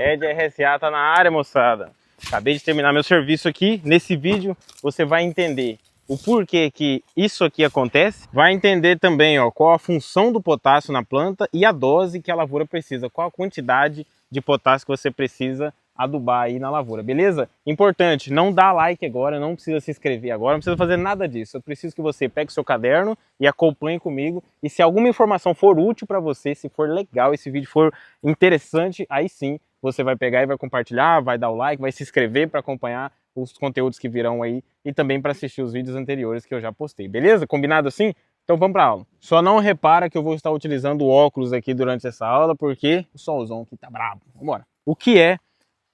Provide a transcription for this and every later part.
Ed RSA tá na área, moçada. Acabei de terminar meu serviço aqui. Nesse vídeo você vai entender o porquê que isso aqui acontece. Vai entender também, ó, qual a função do potássio na planta e a dose que a lavoura precisa. Qual a quantidade de potássio que você precisa adubar aí na lavoura, beleza? Importante, não dá like agora, não precisa se inscrever agora, não precisa fazer nada disso. Eu preciso que você pegue seu caderno e acompanhe comigo. E se alguma informação for útil para você, se for legal, esse vídeo for interessante, aí sim você vai pegar e vai compartilhar, vai dar o like, vai se inscrever para acompanhar os conteúdos que virão aí e também para assistir os vídeos anteriores que eu já postei, beleza? Combinado assim? Então vamos para a aula. Só não repara que eu vou estar utilizando óculos aqui durante essa aula porque o solzão aqui tá brabo. Vamos embora. O que é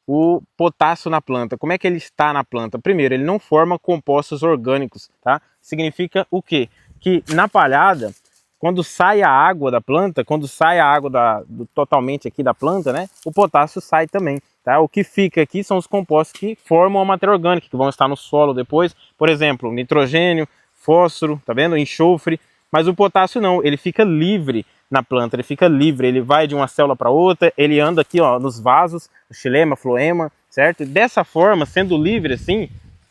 o potássio na planta? Como é que ele está na planta? Primeiro, ele não forma compostos orgânicos, tá? Significa o quê? Que na palhada, quando sai a água da planta, quando sai a água totalmente aqui da planta, né? O potássio sai também, tá? O que fica aqui são os compostos que formam a matéria orgânica, que vão estar no solo depois. Por exemplo, nitrogênio, fósforo, tá vendo? Enxofre. Mas o potássio não, ele fica livre na planta, ele fica livre, ele vai de uma célula para outra, ele anda aqui, ó, nos vasos, xilema, floema, certo? E dessa forma, sendo livre assim,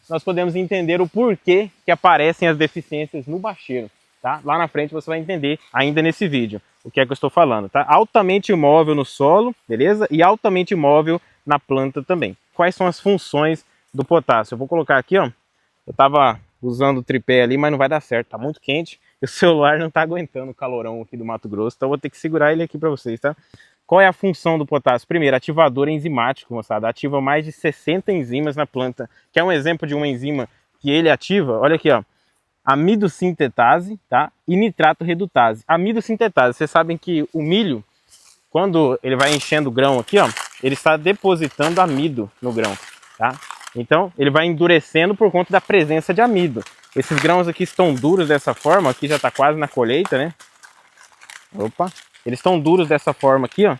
nós podemos entender o porquê que aparecem as deficiências no bacheiro, tá? Lá na frente você vai entender ainda nesse vídeo o que é que eu estou falando, tá? Altamente imóvel no solo, beleza? E altamente imóvel na planta também. Quais são as funções do potássio? Eu vou colocar aqui, ó, eu tava usando o tripé ali, mas não vai dar certo, tá muito quente. O celular não tá aguentando o calorão aqui do Mato Grosso, então eu vou ter que segurar ele aqui para vocês, tá? Qual é a função do potássio? Primeiro, ativador enzimático, moçada. Ativa mais de 60 enzimas na planta. Quer um exemplo de uma enzima que ele ativa? Olha aqui, ó. Amidosintetase, tá? E nitrato redutase. Amidosintetase, vocês sabem que o milho, quando ele vai enchendo o grão aqui, ó, ele está depositando amido no grão, tá? Então, ele vai endurecendo por conta da presença de amido. Esses grãos aqui estão duros dessa forma, aqui já está quase na colheita, né? Opa! Eles estão duros dessa forma aqui, ó,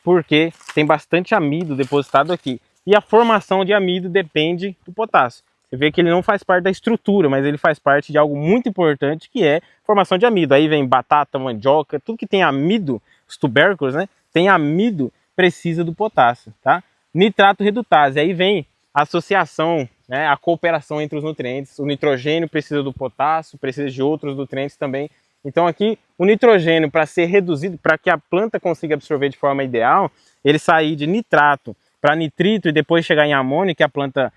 porque tem bastante amido depositado aqui. E a formação de amido depende do potássio. Você vê que ele não faz parte da estrutura, mas ele faz parte de algo muito importante, que é formação de amido. Aí vem batata, mandioca, tudo que tem amido, os tubérculos, né? Tem amido, precisa do potássio, tá? Nitrato redutase, aí vem a associação, né, a cooperação entre os nutrientes. O nitrogênio precisa do potássio, precisa de outros nutrientes também. Então aqui o nitrogênio, para ser reduzido, para que a planta consiga absorver de forma ideal, ele sair de nitrato para nitrito e depois chegar em amônio, que a planta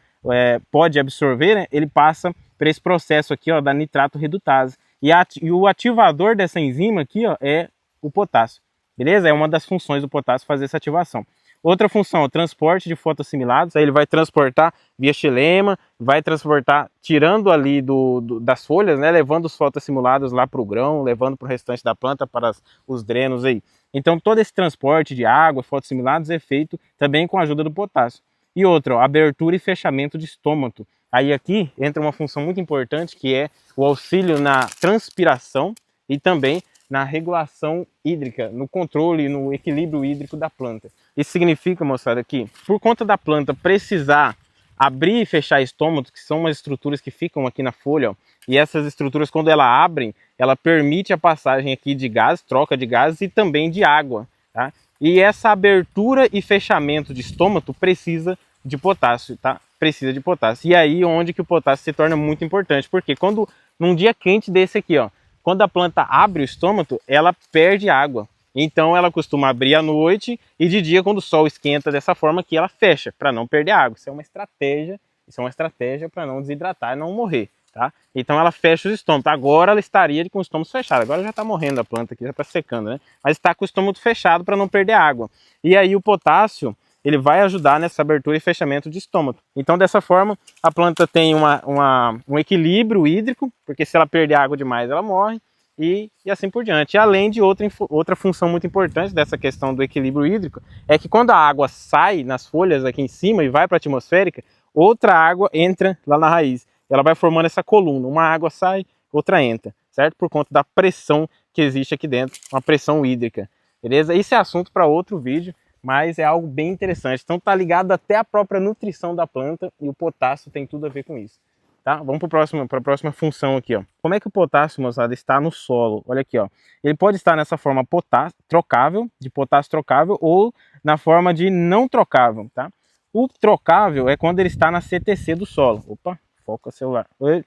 pode absorver, né, ele passa por esse processo aqui, ó, da nitrato redutase. E o ativador dessa enzima aqui, ó, é o potássio. Beleza? É uma das funções do potássio fazer essa ativação. Outra função, o transporte de fotoassimilados, aí ele vai transportar via xilema, vai transportar, tirando ali das folhas, né, levando os fotoassimilados lá para o grão, levando para o restante da planta, para os drenos aí. Então todo esse transporte de água, fotoassimilados é feito também com a ajuda do potássio. E outra, ó, abertura e fechamento de estômago. Aí aqui entra uma função muito importante, que é o auxílio na transpiração e também na regulação hídrica, no controle, no equilíbrio hídrico da planta. Isso significa, moçada, que por conta da planta precisar abrir e fechar estômatos, que são umas estruturas que ficam aqui na folha, ó, e essas estruturas, quando ela abrem, ela permite a passagem aqui de gás, troca de gases e também de água, tá? E essa abertura e fechamento de estômago precisa de potássio, tá? Precisa de potássio. E aí onde que o potássio se torna muito importante, porque quando num dia quente desse aqui, ó, quando a planta abre o estômago, ela perde água. Então ela costuma abrir à noite e de dia, quando o sol esquenta dessa forma aqui, ela fecha para não perder água. Isso é uma estratégia para não desidratar e não morrer, tá? Então ela fecha os estômagos. Agora ela estaria com o estômago fechado. Agora já está morrendo a planta aqui, já está secando, né? Mas está com o estômago fechado para não perder água. E aí o potássio, ele vai ajudar nessa abertura e fechamento de estômago. Então dessa forma a planta tem um equilíbrio hídrico, porque se ela perder água demais ela morre, e assim por diante. Além de outra função muito importante dessa questão do equilíbrio hídrico, é que quando a água sai nas folhas aqui em cima e vai para a atmosférica, outra água entra lá na raiz. Ela vai formando essa coluna, uma água sai, outra entra, certo? Por conta da pressão que existe aqui dentro, uma pressão hídrica, beleza? Isso é assunto para outro vídeo, mas é algo bem interessante. Então tá ligado até a própria nutrição da planta e o potássio tem tudo a ver com isso. tá? Vamos para a próxima função aqui, ó. Como é que o potássio, moçada, está no solo? Olha aqui, ó. Ele pode estar nessa forma trocável, de potássio trocável, ou na forma de não trocável, tá? O trocável é quando ele está na CTC do solo. Opa, foca o celular. Oi. O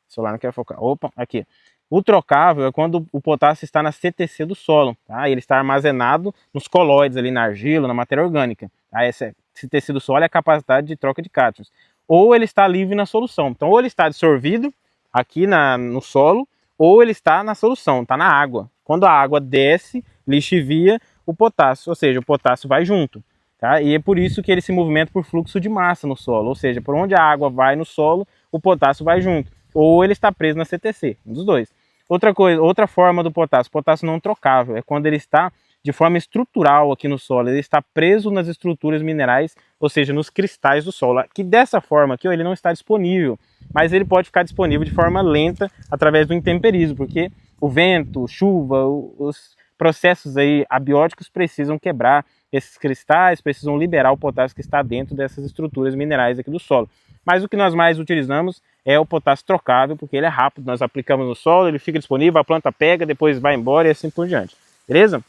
celular não quer focar. Opa, aqui. O trocável é quando o potássio está na CTC do solo, tá? Ele está armazenado nos colóides ali, na argila, na matéria orgânica. Tá? Essa CTC do solo é a capacidade de troca de cátions. Ou ele está livre na solução. Então, ou ele está dissolvido aqui no solo, ou ele está na solução, está na água. Quando a água desce, lixivia o potássio, ou seja, o potássio vai junto. Tá? E é por isso que ele se movimenta por fluxo de massa no solo, ou seja, por onde a água vai no solo, o potássio vai junto. Ou ele está preso na CTC, um dos dois. Outra forma do potássio não trocável, é quando ele está de forma estrutural aqui no solo, ele está preso nas estruturas minerais, ou seja, nos cristais do solo. Que dessa forma aqui, ó, ele não está disponível, mas ele pode ficar disponível de forma lenta através do intemperismo, porque o vento, chuva, os processos aí abióticos precisam quebrar esses cristais, precisam liberar o potássio que está dentro dessas estruturas minerais aqui do solo. Mas o que nós mais utilizamos é o potássio trocável, porque ele é rápido, nós aplicamos no solo, ele fica disponível, a planta pega, depois vai embora e assim por diante. Beleza?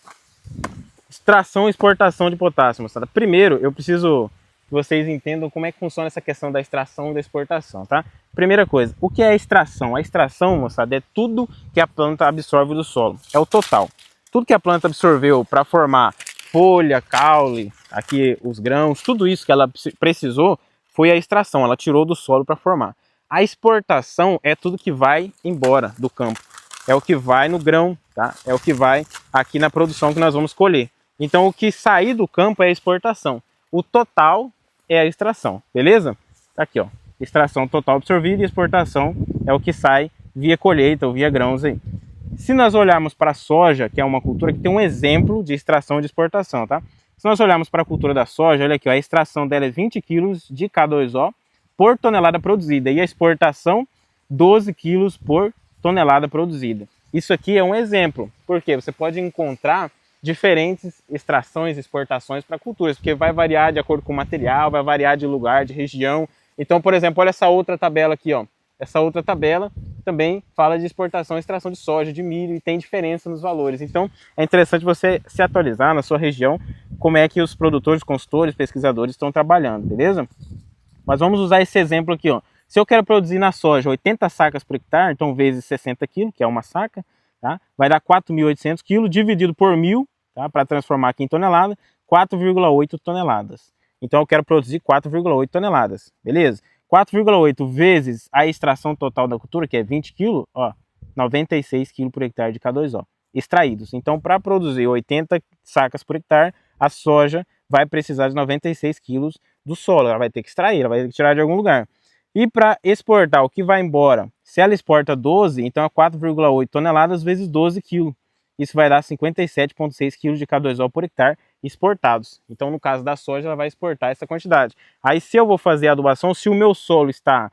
Extração e exportação de potássio, moçada. Primeiro, eu preciso que vocês entendam como é que funciona essa questão da extração e da exportação, tá? Primeira coisa, o que é a extração? A extração, moçada, é tudo que a planta absorve do solo, é o total. Tudo que a planta absorveu para formar folha, caule, aqui os grãos, tudo isso que ela precisou foi a extração, ela tirou do solo para formar. A exportação é tudo que vai embora do campo, é o que vai no grão, tá? É o que vai aqui na produção que nós vamos colher. Então o que sair do campo é a exportação, o total é a extração, beleza? Tá aqui, ó, extração total absorvida e exportação é o que sai via colheita ou via grãos aí. Se nós olharmos para a soja, que é uma cultura que tem um exemplo de extração e de exportação, tá? Se nós olharmos para a cultura da soja, olha aqui, ó, a extração dela é 20 kg de K2O por tonelada produzida e a exportação 12 kg por tonelada produzida. Isso aqui é um exemplo, porque você pode encontrar diferentes extrações e exportações para culturas, porque vai variar de acordo com o material, vai variar de lugar, de região. Então, por exemplo, olha essa outra tabela aqui, ó. Essa outra tabela também fala de exportação e extração de soja, de milho, e tem diferença nos valores. Então, é interessante você se atualizar na sua região, como é que os produtores, consultores, pesquisadores estão trabalhando, beleza? Mas vamos usar esse exemplo aqui, ó. Se eu quero produzir na soja 80 sacas por hectare, então vezes 60 kg, que é uma saca, tá? Vai dar 4.800 kg, dividido por 1.000, tá? Para transformar aqui em tonelada, 4,8 toneladas. Então eu quero produzir 4,8 toneladas, beleza? 4,8 vezes a extração total da cultura, que é 20 kg, ó, 96 kg por hectare de K2O, extraídos. Então, para produzir 80 sacas por hectare, a soja vai precisar de 96 kg do solo. Ela vai ter que extrair, ela vai ter que tirar de algum lugar. E para exportar, o que vai embora? Se ela exporta 12, então é 4,8 toneladas vezes 12 kg. Isso vai dar 57,6 kg de K2O por hectare exportados. Então, no caso da soja, ela vai exportar essa quantidade. Aí, se eu vou fazer a adubação, se o meu solo está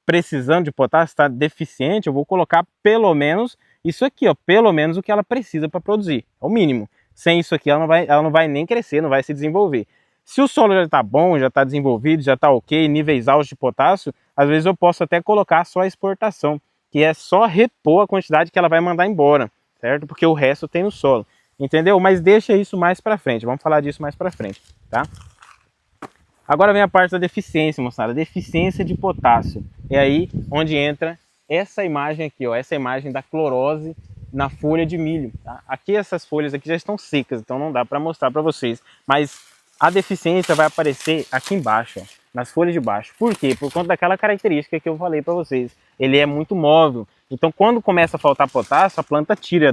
precisando de potássio, está deficiente, eu vou colocar pelo menos isso aqui, ó, pelo menos o que ela precisa para produzir, é o mínimo. Sem isso aqui, ela não vai nem crescer, não vai se desenvolver. Se o solo já está bom, já está desenvolvido, já está ok, níveis altos de potássio, às vezes eu posso até colocar só a exportação, que é só repor a quantidade que ela vai mandar embora, certo? Porque o resto tem no solo, entendeu? Mas deixa isso mais para frente, vamos falar disso mais para frente, tá? Agora vem a parte da deficiência, moçada, deficiência de potássio. É aí onde entra essa imagem aqui, ó, essa imagem da clorose na folha de milho, tá? Aqui essas folhas aqui já estão secas, então não dá para mostrar para vocês, mas a deficiência vai aparecer aqui embaixo, ó, nas folhas de baixo. Por quê? Por conta daquela característica que eu falei para vocês. Ele é muito móvel. Então, quando começa a faltar potássio, a planta tira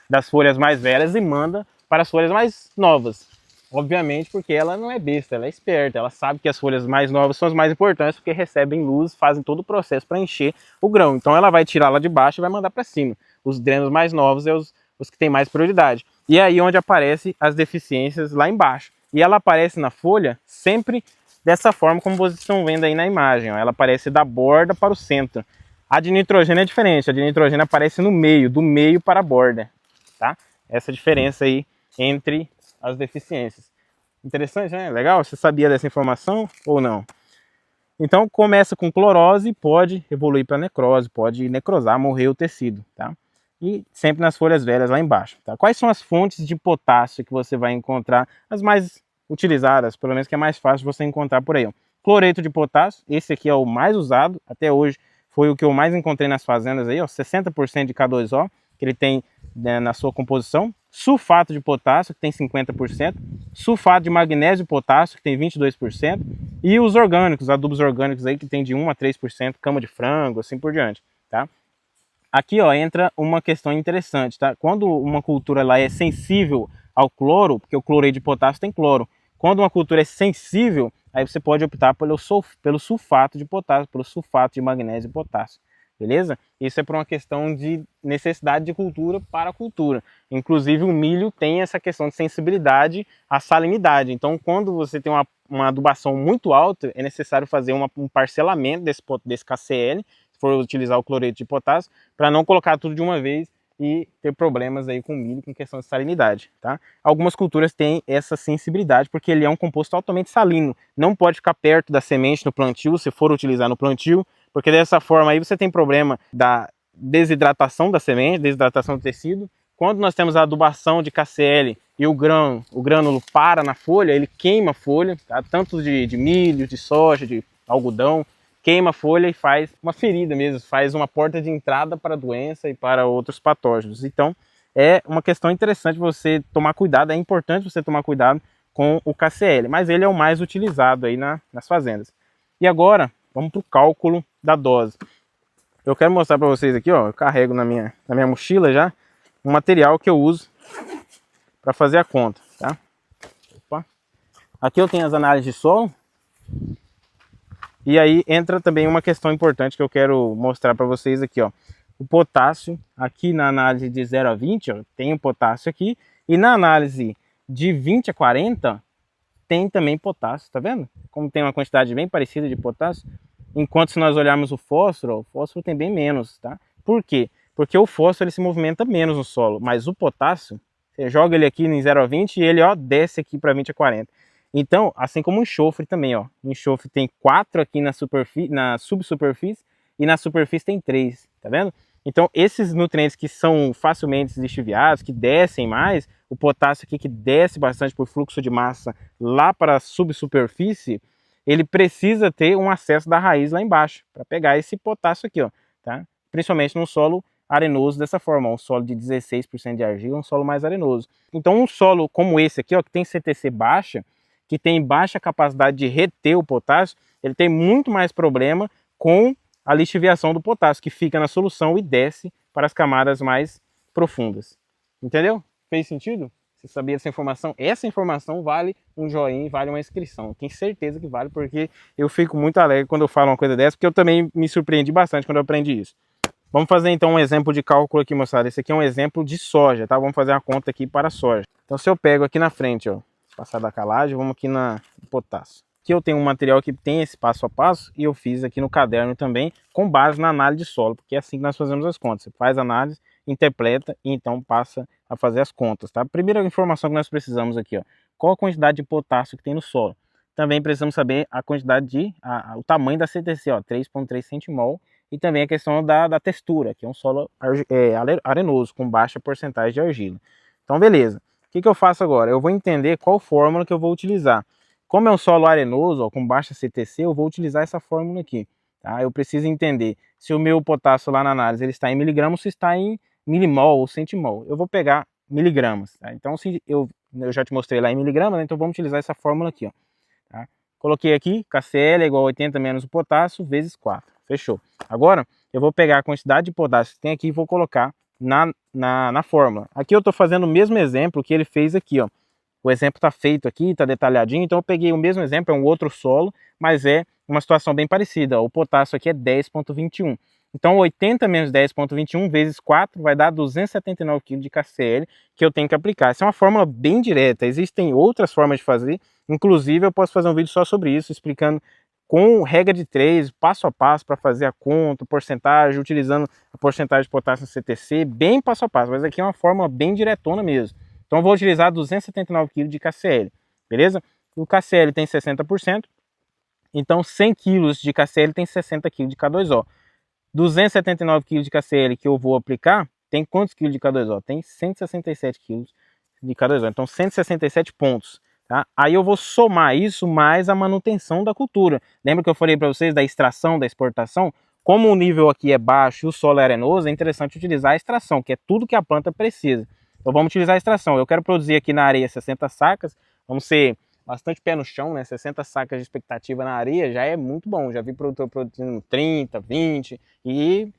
das folhas mais velhas e manda para as folhas mais novas. Obviamente, porque ela não é besta, ela é esperta. Ela sabe que as folhas mais novas são as mais importantes porque recebem luz, fazem todo o processo para encher o grão. Então, ela vai tirar lá de baixo e vai mandar para cima. Os drenos mais novos são os que têm mais prioridade. E é aí onde aparecem as deficiências lá embaixo. E ela aparece na folha sempre dessa forma como vocês estão vendo aí na imagem, ó. Ela aparece da borda para o centro. A de nitrogênio é diferente, a de nitrogênio aparece no meio, do meio para a borda, tá? Essa diferença aí entre as deficiências. Interessante, né? Legal? Você sabia dessa informação ou não? Então começa com clorose e pode evoluir para necrose, pode necrosar, morrer o tecido, tá? E sempre nas folhas velhas lá embaixo, tá? Quais são as fontes de potássio que você vai encontrar? As mais utilizadas, pelo menos que é mais fácil você encontrar por aí, ó. Cloreto de potássio, esse aqui é o mais usado, até hoje foi o que eu mais encontrei nas fazendas aí, ó, 60% de K2O, que ele tem, né, na sua composição. Sulfato de potássio, que tem 50%, sulfato de magnésio e potássio, que tem 22%, e os orgânicos, adubos orgânicos aí, que tem de 1 a 3%, cama de frango, assim por diante, tá? Aqui, ó, entra uma questão interessante, tá? Quando uma cultura lá é sensível ao cloro, porque o cloreto de potássio tem cloro, quando uma cultura é sensível, aí você pode optar pelo sulfato de potássio, pelo sulfato de magnésio e potássio. Beleza? Isso é por uma questão de necessidade de cultura para cultura. Inclusive o milho tem essa questão de sensibilidade à salinidade. Então quando você tem uma adubação muito alta, é necessário fazer um parcelamento desse KCl, se for utilizar o cloreto de potássio, para não colocar tudo de uma vez e ter problemas aí com o milho com questão de salinidade, tá? Algumas culturas têm essa sensibilidade porque ele é um composto altamente salino. Não pode ficar perto da semente no plantio, se for utilizar no plantio, porque dessa forma aí você tem problema da desidratação da semente, desidratação do tecido. Quando nós temos a adubação de KCl e o grânulo para na folha, ele queima a folha, tá? Tanto de milho, de soja, de algodão, queima a folha e faz uma ferida mesmo, faz uma porta de entrada para a doença e para outros patógenos. Então é uma questão interessante você tomar cuidado, é importante você tomar cuidado com o KCl, mas ele é o mais utilizado aí nas fazendas. E agora, vamos para o cálculo da dose. Eu quero mostrar para vocês aqui, ó, eu carrego na minha mochila já um material que eu uso para fazer a conta, tá? Opa. Aqui eu tenho as análises de solo. E aí entra também uma questão importante que eu quero mostrar para vocês aqui, ó. O potássio, aqui na análise de 0 a 20, ó, tem o potássio aqui. E na análise de 20 a 40, tem também potássio, tá vendo? Como tem uma quantidade bem parecida de potássio. Enquanto se nós olharmos o fósforo tem bem menos, tá? Por quê? Porque o fósforo ele se movimenta menos no solo, mas o potássio, você joga ele aqui em 0 a 20 e ele, ó, desce aqui para 20 a 40. Então, assim como o enxofre também, ó. O enxofre tem 4 aqui na subsuperfície e na superfície tem 3, tá vendo? Então, esses nutrientes que são facilmente lixiviados, que descem mais, o potássio aqui que desce bastante por fluxo de massa lá para a subsuperfície, ele precisa ter um acesso da raiz lá embaixo, para pegar esse potássio aqui, ó, tá? Principalmente num solo arenoso dessa forma, um solo de 16% de argila, um solo mais arenoso. Então um solo como esse aqui, ó, que tem CTC baixa, que tem baixa capacidade de reter o potássio, ele tem muito mais problema com a lixiviação do potássio, que fica na solução e desce para as camadas mais profundas. Entendeu? Fez sentido? Você sabia essa informação? Essa informação vale um joinha, vale uma inscrição. Tenho certeza que vale, porque eu fico muito alegre quando eu falo uma coisa dessa, porque eu também me surpreendi bastante quando eu aprendi isso. Vamos fazer então um exemplo de cálculo aqui, moçada. Esse aqui é um exemplo de soja, tá? Vamos fazer uma conta aqui para soja. Então se eu pego aqui na frente, ó, passar da calagem, vamos aqui no potássio. Aqui eu tenho um material que tem esse passo a passo e eu fiz aqui no caderno também, com base na análise de solo, porque é assim que nós fazemos as contas. Você faz a análise, interpreta e então passa a fazer as contas, tá? Primeira informação que nós precisamos aqui, ó, qual a quantidade de potássio que tem no solo. Também precisamos saber a quantidade o tamanho da CTC, ó, 3,3 centimol, e também a questão da textura, que é um solo arenoso, com baixa porcentagem de argila. Então beleza, o que eu faço agora? Eu vou entender qual fórmula que eu vou utilizar. Como é um solo arenoso, ó, com baixa CTC, eu vou utilizar essa fórmula aqui. Tá? Eu preciso entender se o meu potássio lá na análise ele está em miligramas ou se está em milimol ou centimol. Eu vou pegar miligramas. Tá? Então se eu já te mostrei lá em miligramas, né? Então vamos utilizar essa fórmula aqui. Ó, tá? Coloquei aqui, KCl é igual a 80 menos o potássio vezes 4. Fechou. Agora eu vou pegar a quantidade de potássio que tem aqui e vou colocar na fórmula. Aqui eu estou fazendo o mesmo exemplo que ele fez aqui, ó. O exemplo está feito aqui, está detalhadinho, então eu peguei o mesmo exemplo, é um outro solo, mas é uma situação bem parecida. O potássio aqui é 10,21. Então 80 menos 10,21 vezes 4 vai dar 279 kg de KCl que eu tenho que aplicar. Essa é uma fórmula bem direta, existem outras formas de fazer, inclusive eu posso fazer um vídeo só sobre isso, explicando com regra de 3, passo a passo para fazer a conta, porcentagem, utilizando a porcentagem de potássio no CTC, bem passo a passo, mas aqui é uma fórmula bem diretona mesmo. Então eu vou utilizar 279 kg de KCl, beleza? O KCl tem 60%, Então 100 kg de KCl tem 60 kg de K2O. 279 kg de KCl que eu vou aplicar, tem quantos quilos de K2O? Tem 167 kg de K2O, então 167 pontos. Tá? Aí eu vou somar isso mais a manutenção da cultura. Lembra que eu falei para vocês da extração, da exportação? Como o nível aqui é baixo e o solo é arenoso, é interessante utilizar a extração, que é tudo que a planta precisa. Então vamos utilizar a extração. Eu quero produzir aqui na areia 60 sacas, vamos ser bastante pé no chão, né? 60 sacas de expectativa na areia já é muito bom. Já vi produtor produzindo 30, 20 e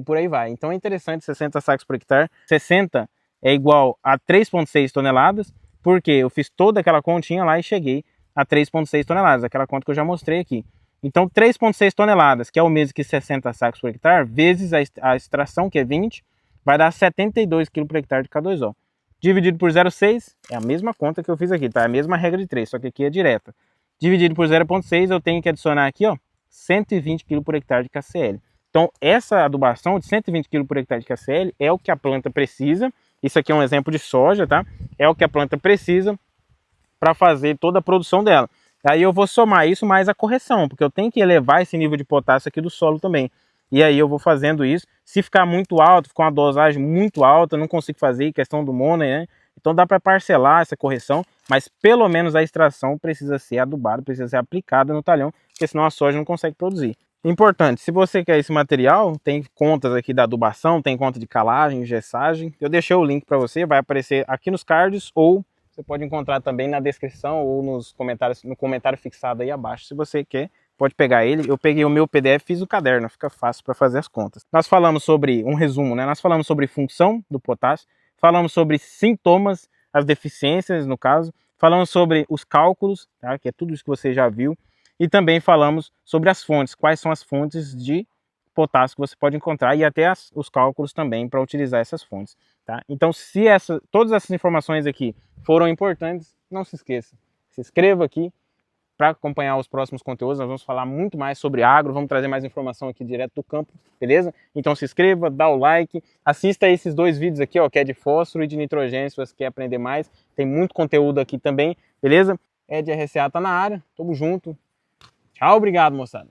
por aí vai. Então é interessante 60 sacos por hectare. 60 é igual a 3,6 toneladas, porque eu fiz toda aquela continha lá e cheguei a 3,6 toneladas, aquela conta que eu já mostrei aqui. Então 3,6 toneladas, que é o mesmo que 60 sacos por hectare, vezes a extração, que é 20, vai dar 72 kg por hectare de K2O. Dividido por 0,6 é a mesma conta que eu fiz aqui, tá? É a mesma regra de 3, só que aqui é direta. Dividido por 0,6 eu tenho que adicionar aqui, ó, 120 kg por hectare de KCl. Então essa adubação de 120 kg por hectare de KCl é o que a planta precisa. Isso aqui é um exemplo de soja, tá? É o que a planta precisa para fazer toda a produção dela. Aí eu vou somar isso mais a correção, porque eu tenho que elevar esse nível de potássio aqui do solo também. E aí eu vou fazendo isso. Se ficar muito alto, ficar uma dosagem muito alta, não consigo fazer, questão do mono, né? Então dá para parcelar essa correção, mas pelo menos a extração precisa ser adubada, precisa ser aplicada no talhão, porque senão a soja não consegue produzir. Importante, se você quer esse material, tem contas aqui da adubação, tem conta de calagem, gessagem. Eu deixei o link para você, vai aparecer aqui nos cards ou você pode encontrar também na descrição ou nos comentários, no comentário fixado aí abaixo, se você quer. Pode pegar ele, eu peguei o meu PDF, fiz o caderno, fica fácil para fazer as contas. Nós falamos sobre, um resumo, né? Nós falamos sobre função do potássio, falamos sobre sintomas, as deficiências no caso, falamos sobre os cálculos, tá? Que é tudo isso que você já viu, e também falamos sobre as fontes, quais são as fontes de potássio que você pode encontrar e até os cálculos também para utilizar essas fontes. Tá? Então se todas essas informações aqui foram importantes, não se esqueça, se inscreva aqui, para acompanhar os próximos conteúdos. Nós vamos falar muito mais sobre agro, vamos trazer mais informação aqui direto do campo, beleza? Então se inscreva, dá o like, assista esses dois vídeos aqui, ó, que é de fósforo e de nitrogênio, se você quer aprender mais. Tem muito conteúdo aqui também, beleza? Ed RCA tá na área, tamo junto. Tchau, obrigado, moçada.